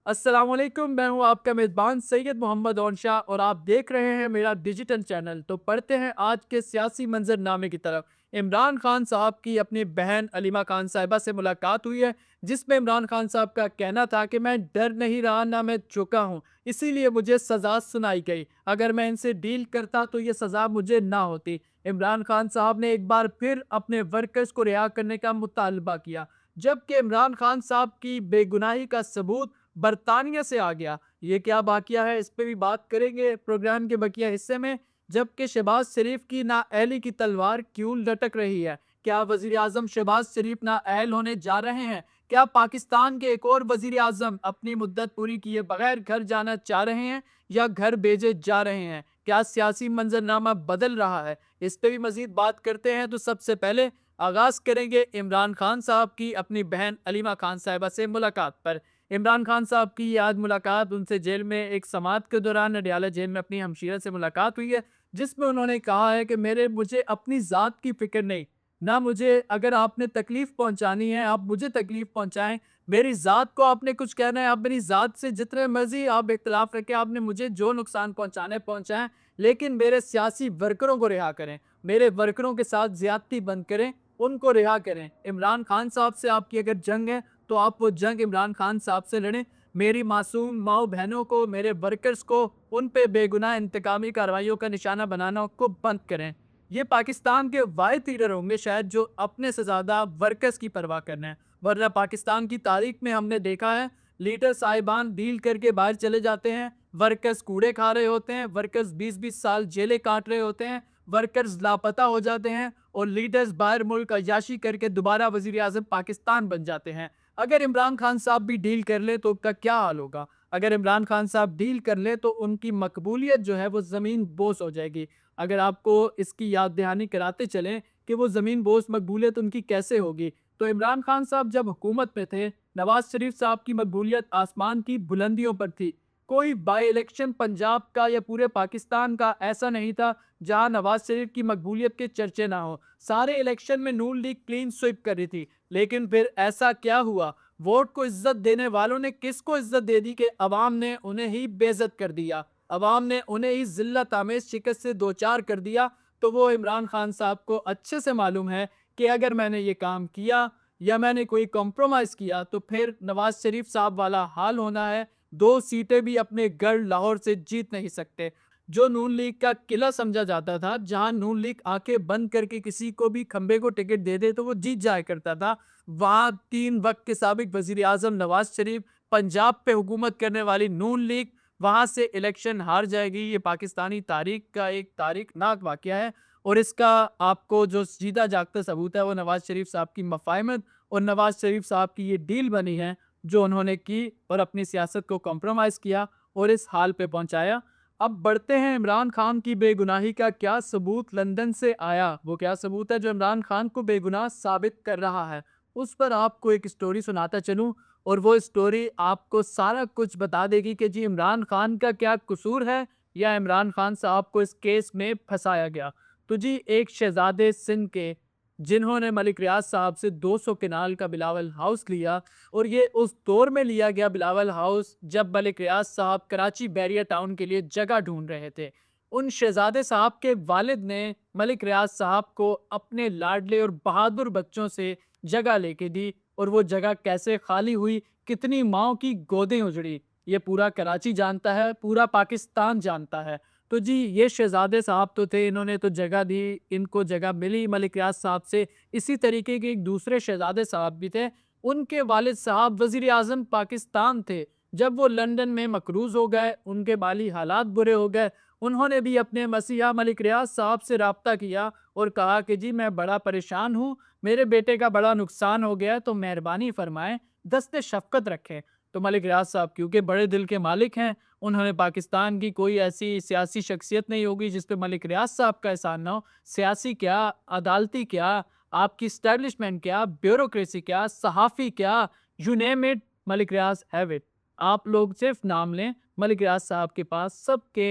अस्सलामुअलैकुम, मैं हूँ आपका मेज़बान सैयद मोहम्मद ओन शाह और आप देख रहे हैं मेरा डिजिटल चैनल। तो पढ़ते हैं आज के सियासी मंजरनामे की तरफ। इमरान खान साहब की अपनी बहन अलीमा खान साहिबा से मुलाकात हुई है, जिसमें इमरान खान साहब का कहना था कि मैं डर नहीं रहा, ना मैं चुका हूँ, इसीलिए मुझे सज़ा सुनाई गई। अगर मैं इनसे डील करता तो ये सज़ा मुझे ना होती। इमरान खान साहब ने एक बार फिर अपने वर्कर्स को रिहा करने का मुतालबा किया, जबकि इमरान खान साहब की बेगुनाही का सबूत बरतानिया से आ गया। ये क्या वाक़या है, इस पे भी बात करेंगे प्रोग्राम के बकिया हिस्से में। जबकि शहबाज शरीफ की नाअहली की तलवार क्यों लटक रही है? क्या वज़ीर-ए-आज़म शहबाज शरीफ नाअहल होने जा रहे हैं? क्या पाकिस्तान के एक और वज़ीर-ए-आज़म अपनी मुद्दत पूरी किए बगैर घर जाना चाह रहे हैं या घर भेजे जा रहे हैं? क्या सियासी मंज़रनामा बदल रहा है? इस पे भी मज़ीद बात करते हैं। तो सबसे पहले आगाज़ करेंगे इमरान खान साहब की अपनी बहन अलीमा खान साहिबा से मुलाकात पर। इमरान खान साहब की ये आज मुलाकात उनसे जेल में एक समाअत के दौरान अडयाला जेल में अपनी हमशीरा से मुलाकात हुई है, जिसमें उन्होंने कहा है कि मुझे अपनी ज़ात की फ़िक्र नहीं, ना मुझे अगर आपने तकलीफ़ पहुँचानी है, आप मुझे तकलीफ़ पहुँचाएँ, मेरी ज़ात को आपने कुछ कहना है, आप मेरी ज़ात से जितने मर्ज़ी आप इख्तिलाफ़ रखें, आपने मुझे जो नुकसान पहुँचाना है पहुँचाएँ, लेकिन मेरे सियासी वर्करों को रिहा करें, मेरे वर्करों के साथ ज़्यादती बंद करें, उनको रिहा करें। इमरान खान साहब से आपकी अगर जंग है, तो आप वो जंग इमरान खान साहब से लड़ें। मेरी मासूम माँ-बहनों को, मेरे वर्कर्स को, उन पे बेगुनाह इंतकामी कार्रवाइयों का निशाना बनाना को बंद करें। ये पाकिस्तान के वाहिद लीडर होंगे शायद जो अपने से ज़्यादा वर्कर्स की परवाह कर रहे हैं। वरना पाकिस्तान की तारीख में हमने देखा है, लीडर साहिबान डील करके बाहर चले जाते हैं, वर्कर्स कूड़े खा रहे होते हैं, वर्कर्स 20-20 साल जेलें काट रहे होते हैं, वर्कर्स लापता हो जाते हैं और लीडर्स बाहर मुल्क अय्याशी करके दोबारा वज़ीर-ए-आज़म पाकिस्तान बन जाते हैं। अगर इमरान खान साहब भी डील कर ले तो उनका क्या हाल होगा? अगर इमरान खान साहब डील कर ले तो उनकी मकबूलियत जो है वो ज़मीन बोस हो जाएगी। अगर आपको इसकी याद दहानी कराते चलें कि वो ज़मीन बोस मकबूलियत उनकी कैसे होगी, तो इमरान खान साहब जब हुकूमत में थे, नवाज़ शरीफ साहब की मकबूलियत आसमान की बुलंदियों पर थी। कोई बाई इलेक्शन पंजाब का या पूरे पाकिस्तान का ऐसा नहीं था जहां नवाज शरीफ की मकबूलियत के चर्चे ना हो। सारे इलेक्शन में नून लीग क्लीन स्वीप कर रही थी, लेकिन फिर ऐसा क्या हुआ? वोट को इज्जत देने वालों ने किसको इज्जत दे दी कि अवाम ने उन्हें ही बेइज्जत कर दिया, अवाम ने उन्हें ही जिल्लत आमेज शिकस्त से दो चार कर दिया। तो वो इमरान खान साहब को अच्छे से मालूम है कि अगर मैंने ये काम किया या मैंने कोई कॉम्प्रोमाइज़ किया तो फिर नवाज शरीफ साहब वाला हाल होना है। दो सीटें भी अपने गढ़ लाहौर से जीत नहीं सकते। जो नून लीग का किला समझा जाता था, जहां नून लीग आंखें बंद करके किसी को भी खंबे को टिकट दे दे तो वो जीत जाया करता था, वहां 3 वक्त के साबिक वजीर आजम नवाज शरीफ, पंजाब पे हुकूमत करने वाली नून लीग, वहां से इलेक्शन हार जाएगी। ये पाकिस्तानी तारीख का एक तारीखनाक वाकया है और इसका आपको जो सीधा जागता सबूत है वो नवाज शरीफ साहब की मफाहमत और नवाज शरीफ साहब की ये डील बनी है जो उन्होंने की और अपनी सियासत को कॉम्प्रोमाइज़ किया और इस हाल पे पहुंचाया। अब बढ़ते हैं, इमरान खान की बेगुनाही का क्या सबूत लंदन से आया? वो क्या सबूत है जो इमरान खान को बेगुनाह साबित कर रहा है? उस पर आपको एक स्टोरी सुनाता चलूँ और वो स्टोरी आपको सारा कुछ बता देगी कि जी इमरान खान का क्या कसूर है या इमरान खान साहब को इस केस में फँसाया गया। तो जी एक शहज़ादे सिंध के जिन्होंने मलिक रियाज़ साहब से 200 कनाल का बिलावल हाउस लिया और ये उस दौर में लिया गया बिलावल हाउस जब मलिक रियाज़ साहब कराची बैरिया टाउन के लिए जगह ढूंढ रहे थे। उन शहजादे साहब के वालिद ने मलिक रियाज़ साहब को अपने लाडले और बहादुर बच्चों से जगह लेके दी और वो जगह कैसे खाली हुई, कितनी माँओं की गोदें उजड़ी, ये पूरा कराची जानता है, पूरा पाकिस्तान जानता है। तो जी ये शहजादे साहब तो थे, इन्होंने तो जगह दी, इनको जगह मिली मलिक रियाज़ साहब से। इसी तरीके के एक दूसरे शहजादे साहब भी थे, उनके वालिद साहब वज़ीर आज़म पाकिस्तान थे। जब वो लंदन में मकरूज़ हो गए, उनके माली हालात बुरे हो गए, उन्होंने भी अपने मसीहा मलिक रियाज़ साहब से राब्ता किया और कहा कि जी मैं बड़ा परेशान हूँ, मेरे बेटे का बड़ा नुकसान हो गया है, तो मेहरबानी फ़रमाएँ, दस्ते शफ़क़त रखें। तो मलिक रियाज़ साहब क्योंकि बड़े दिल के मालिक हैं, उन्होंने पाकिस्तान की कोई ऐसी सियासी शख्सियत नहीं होगी जिस पे मलिक रियाज़ साहब का एहसान ना हो। सियासी क्या, अदालती क्या, आपकी एस्टेब्लिशमेंट क्या, ब्यूरोक्रेसी क्या, सहाफ़ी क्या, you name it, Malik Riaz have it. आप लोग सिर्फ़ नाम लें, मलिक रियाज़ साहब के पास सबके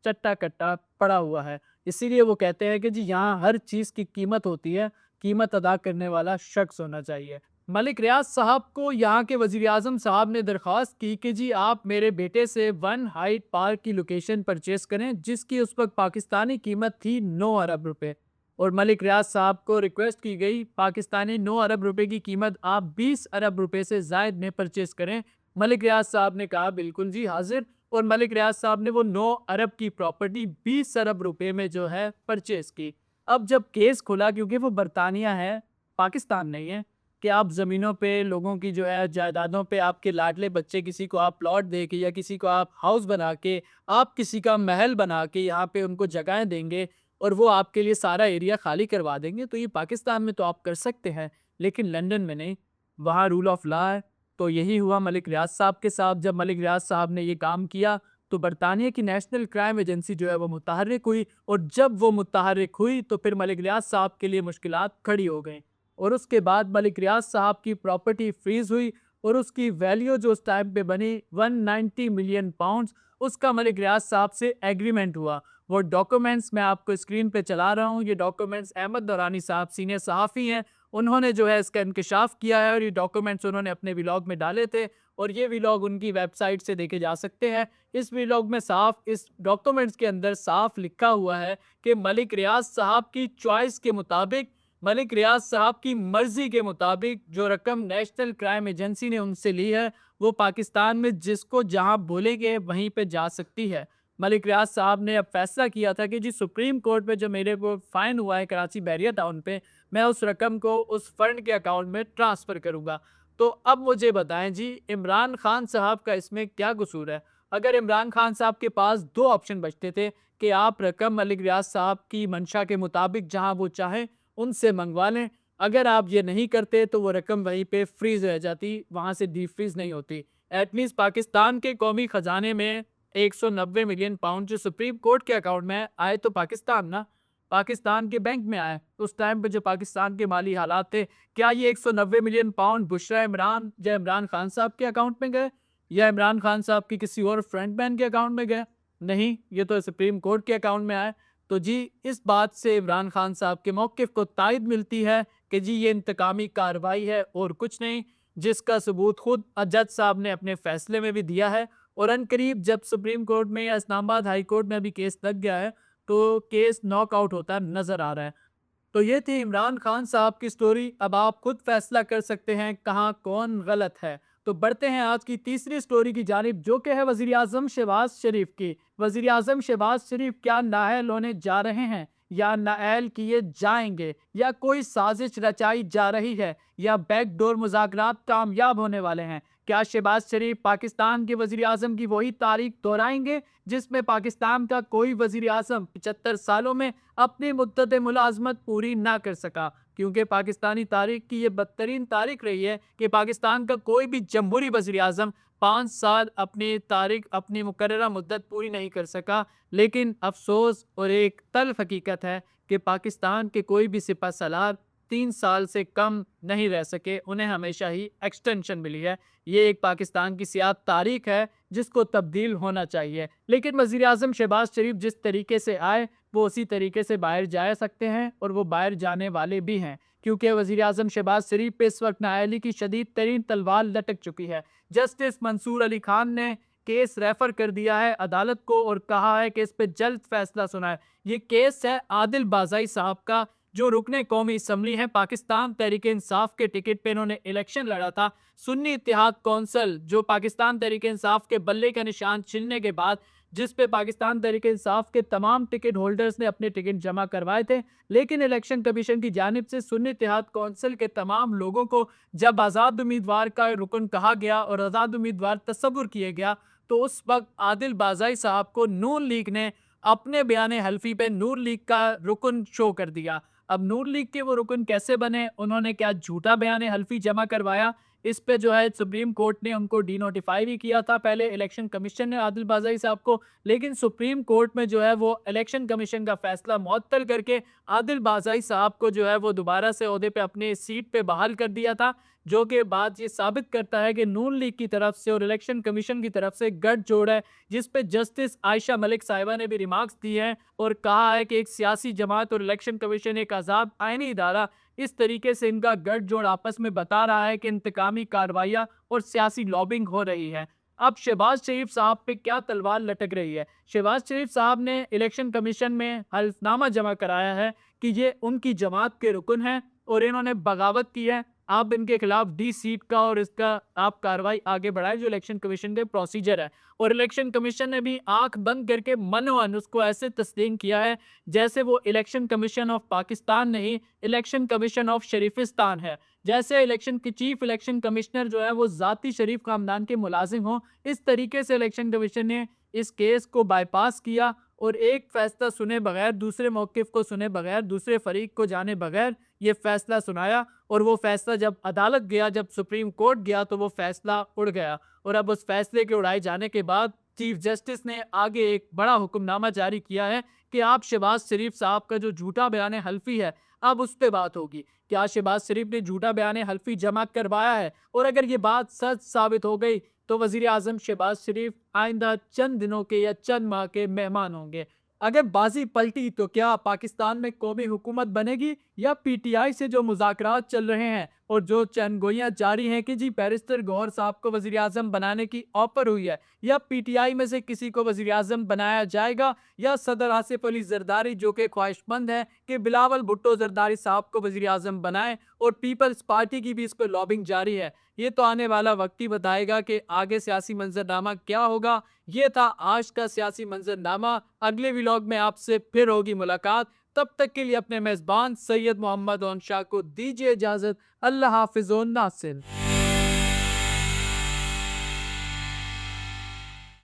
चट्टा-कट्टा पड़ा हुआ है। इसीलिए वो कहते हैं कि जी यहाँ हर चीज़ की कीमत होती है, कीमत अदा करने वाला शख्स होना चाहिए। मलिक रियाज साहब को यहाँ के वज़ीर आज़म साहब ने दरख्वास्त की कि जी आप मेरे बेटे से वन हाइट पार्क की लोकेशन परचेज़ करें, जिसकी उस वक्त पाकिस्तानी कीमत थी 9 अरब रुपए। और मलिक रियाज साहब को रिक्वेस्ट की गई पाकिस्तानी 9 अरब रुपए की कीमत आप 20 अरब रुपए से ज़ायद में परचेज़ करें। मलिक रियाज साहब ने कहा बिल्कुल जी हाजिर, और मलिक रियाज साहब ने वो 9 अरब की प्रॉपर्टी 20 अरब रुपए में जो है परचेज़ की। अब जब केस खुला, क्योंकि वो बरतानिया है, पाकिस्तान नहीं है, कि आप ज़मीनों पे लोगों की जो है जायदादों पे आपके लाडले बच्चे किसी को आप प्लॉट दे के या किसी को आप हाउस बना के, आप किसी का महल बना के यहाँ पे उनको जगहें देंगे और वो आपके लिए सारा एरिया खाली करवा देंगे, तो ये पाकिस्तान में तो आप कर सकते हैं, लेकिन लंदन में नहीं। वहाँ रूल ऑफ लॉ है। तो यही हुआ मलिक रियाज साहब के साथ। जब मलिक रियाज साहब ने ये काम किया तो बरतानिया की नेशनल क्राइम एजेंसी जो है वो मुतहर्रिक हुई, और जब वो मुतहर्रिक हुई तो फिर मलिक रियाज साहब के लिए मुश्किलात खड़ी हो गई, और उसके बाद मलिक रियाज साहब की प्रॉपर्टी फ्रीज हुई, और उसकी वैल्यू जो उस टाइम पे बनी 190 मिलियन पाउंड्स, उसका मलिक रियाज साहब से एग्रीमेंट हुआ। वो डॉक्यूमेंट्स मैं आपको स्क्रीन पे चला रहा हूँ। ये डॉक्यूमेंट्स अहमद दौरानी साहब सीनियर सहाफ़ी हैं, उन्होंने जो है इसका इंकशाफ किया है, और ये डॉक्यूमेंट्स उन्होंने अपने व्लॉग में डाले थे, और ये व्लॉग उनकी वेबसाइट से देखे जा सकते हैं। इस व्लॉग में साफ, इस डॉक्यूमेंट्स के अंदर साफ लिखा हुआ है कि मलिक रियाज साहब की चॉइस के मुताबिक, मलिक रियाज साहब की मर्जी के मुताबिक जो रकम नेशनल क्राइम एजेंसी ने उनसे ली है, वो पाकिस्तान में जिसको जहां बोलेंगे वहीं पे जा सकती है। मलिक रियाज साहब ने अब फैसला किया था कि जी सुप्रीम कोर्ट में जो मेरे को फाइन हुआ है कराची बैरिया टाउन पे, मैं उस रकम को उस फंड के अकाउंट में ट्रांसफ़र करूँगा। तो अब मुझे बताएं जी, इमरान खान साहब का इसमें क्या कसूर है? अगर इमरान खान साहब के पास दो ऑप्शन बचते थे कि आप रकम मलिक रियाज साहब की मंशा के मुताबिक जहां वो चाहें उनसे मंगवा लें। अगर आप ये नहीं करते तो वो रकम वहीं पे फ्रीज रह जाती, वहाँ से डीप फ्रीज नहीं होती। एटलीस्ट पाकिस्तान के कौमी ख़जाने में 190 मिलियन पाउंड जो सुप्रीम कोर्ट के अकाउंट में आए तो पाकिस्तान ना, पाकिस्तान के बैंक में आए। उस टाइम पे जो पाकिस्तान के माली हालात थे, क्या ये 190 मिलियन पाउंड बुशरा इमरान या इमरान खान साहब के अकाउंट में गए, या इमरान खान साहब की किसी और फ्रंटमैन के अकाउंट में गए? नहीं, ये तो सुप्रीम कोर्ट के अकाउंट में आए। तो जी इस बात से इमरान खान साहब के मौक़िफ़ को तायद मिलती है कि जी ये इंतकामी कार्रवाई है और कुछ नहीं, जिसका सबूत खुद जज साहब ने अपने फैसले में भी दिया है। और अनकरीब जब सुप्रीम कोर्ट में या इस्लामाबाद हाई कोर्ट में अभी केस लग गया है, तो केस नॉकआउट होता नज़र आ रहा है। तो ये थी इमरान खान साहब की स्टोरी। अब आप खुद फैसला कर सकते हैं कहाँ कौन गलत है। तो बढ़ते हैं आज की तीसरी स्टोरी की जानिब, जो कि है वज़ीर आज़म शहबाज शरीफ की। वज़ीर आज़म शहबाज शरीफ क्या नाअहल होने जा रहे हैं, या नाअहल किए जाएंगे, या कोई साजिश रचाई जा रही है, या बैकडोर मुज़ाकरात कामयाब होने वाले हैं? क्या शहबाज शरीफ पाकिस्तान के वज़ीर आज़म की वही तारीख दोहराएंगे जिसमें पाकिस्तान का कोई वज़ीर आज़म 75 सालों में अपनी मुद्दत मुलाज़मत पूरी ना कर सका? क्योंकि पाकिस्तानी तारीख की ये बदतरीन तारीख रही है कि पाकिस्तान का कोई भी जमहूरी वज़ीर आज़म 5 साल अपनी मुकर्ररा मुद्दत पूरी नहीं कर सका। लेकिन अफसोस और एक तल्ख़ हकीकत है कि पाकिस्तान के कोई भी सिपह सलार 3 साल से कम नहीं रह सके, उन्हें हमेशा ही एक्सटेंशन मिली है। ये एक पाकिस्तान की सियाह तारीख है जिसको तब्दील होना चाहिए। लेकिन वज़ीर आज़म शहबाज शरीफ जिस तरीके से आए, वो उसी तरीके से बाहर जा सकते हैं, और वो बाहर जाने वाले भी हैं, क्योंकि वज़ीर आज़म शहबाज शरीफ पे इस वक्त नाअहली की शदीद तरीन तलवार लटक चुकी है। जस्टिस मंसूर अली खान ने केस रेफर कर दिया है अदालत को, और कहा है कि इस पे जल्द फैसला सुनाए। ये केस है आदिल बाज़ाई साहब का, जो रुकने कौमी असम्बली है। पाकिस्तान तहरीक इंसाफ के टिकट पे इन्होंने इलेक्शन लड़ा था। सुन्नी इत्तेहाद कौंसिल जो पाकिस्तान तहरीक इंसाफ के बल्ले का निशान छिनने के बाद, जिस पे पाकिस्तान तहरीक इंसाफ के तमाम टिकट होल्डर्स ने अपने टिकट जमा करवाए थे, लेकिन इलेक्शन कमीशन की जानिब से सुन्नी इत्तेहाद कौंसिल के तमाम लोगों को जब आज़ाद उम्मीदवार का रुकन कहा गया और आज़ाद उम्मीदवार तस्वुर किए गया, तो उस वक्त आदिल बाज़ाई साहब को नून लीग ने अपने बयान हल्फी पे नूर लीग का रुकन शो कर दिया। अब नूर लीग के वो रुकन कैसे बने, उन्होंने क्या झूठा बयान हल्फी जमा करवाया, इस पे जो है सुप्रीम कोर्ट ने उनको डीनोटिफाई भी किया था पहले इलेक्शन कमीशन ने आदिल बाज़ाई साहब को, लेकिन सुप्रीम कोर्ट में जो है वो इलेक्शन कमीशन का फैसला मुअत्तल करके आदिल बाज़ाई साहब को जो है वो दोबारा से ओहदे पे अपनी सीट पे बहाल कर दिया था, जो कि बात ये साबित करता है कि नून लीग की तरफ से और इलेक्शन कमीशन की तरफ से गठजोड़ है, जिस पे जस्टिस आयशा मलिक साहिबा ने भी रिमार्क्स दी हैं और कहा है कि एक सियासी जमात और इलेक्शन कमीशन एक आज़ाद आइनी इदारा इस तरीके से इनका गठजोड़ आपस में बता रहा है कि इंतकामी कार्रवाइयाँ और सियासी लॉबिंग हो रही है। अब शहबाज शरीफ साहब पे क्या तलवार लटक रही है? शहबाज शरीफ साहब ने इलेक्शन कमीशन में हल्फनामा जमा कराया है कि ये उनकी जमात के रुकन हैं और इन्होंने बगावत की है। आप इनके खिलाफ डी सीट का और इसका आप कार्रवाई आगे बढ़ाएं, जो इलेक्शन कमीशन के प्रोसीजर है। और इलेक्शन कमीशन ने भी आंख बंद करके मनोअन उसको ऐसे तस्लीम किया है जैसे वो इलेक्शन कमीशन ऑफ पाकिस्तान नहीं, इलेक्शन कमीशन ऑफ शरीफिस्तान है। जैसे इलेक्शन की चीफ इलेक्शन कमिश्नर जो है वो जाती शरीफ खानदान के मुलाजिम हो, इस तरीके से इलेक्शन कमीशन ने इस केस को बाईपास किया और एक फैसला सुने बगैर, दूसरे मौक़िफ़ को सुने बगैर, दूसरे फरीक को जाने बगैर ये फैसला सुनाया। और वो फैसला जब अदालत गया, जब सुप्रीम कोर्ट गया, तो वो फैसला उड़ गया। और अब उस फैसले के उड़ाए जाने के बाद चीफ जस्टिस ने आगे एक बड़ा हुक्मनामा जारी किया है कि आप शहबाज शरीफ साहब का जो झूठा बयान हल्फी है, अब उस पे बात होगी। क्या शहबाज शरीफ ने झूठा बयान हल्फी जमा करवाया है? और अगर ये बात सच साबित हो गई तो वजीर आजम शहबाज शरीफ आइंदा चंद दिनों के या चंद माह के मेहमान होंगे। अगर बाजी पलटी तो क्या पाकिस्तान में कौमी हुकूमत बनेगी, या पीटीआई से जो मुज़ाकरात चल रहे हैं और जो चंगोइयाँ जारी हैं कि जी बैरिस्टर गौहर साहब को वज़ीर आज़म बनाने की ऑफर हुई है, या पीटीआई में से किसी को वज़ीर आज़म बनाया जाएगा, या सदर आसिफ अली जरदारी जो कि ख्वाहिशमंद है कि बिलावल भुट्टो जरदारी साहब को वज़ीर आज़म बनाएं, और पीपल्स पार्टी की भी इस पर लॉबिंग जारी है। ये तो आने वाला वक्त ही बताएगा कि आगे सियासी मंजरनामा क्या होगा। ये था आज का सियासी मंजरनामा। अगले व्लॉग में आपसे फिर होगी मुलाकात। तब तक के लिए अपने मेज़बान सैयद मोहम्मद ओन शाह को दीजिए इजाज़त। अल्लाह हाफ़िज़ व नासिर।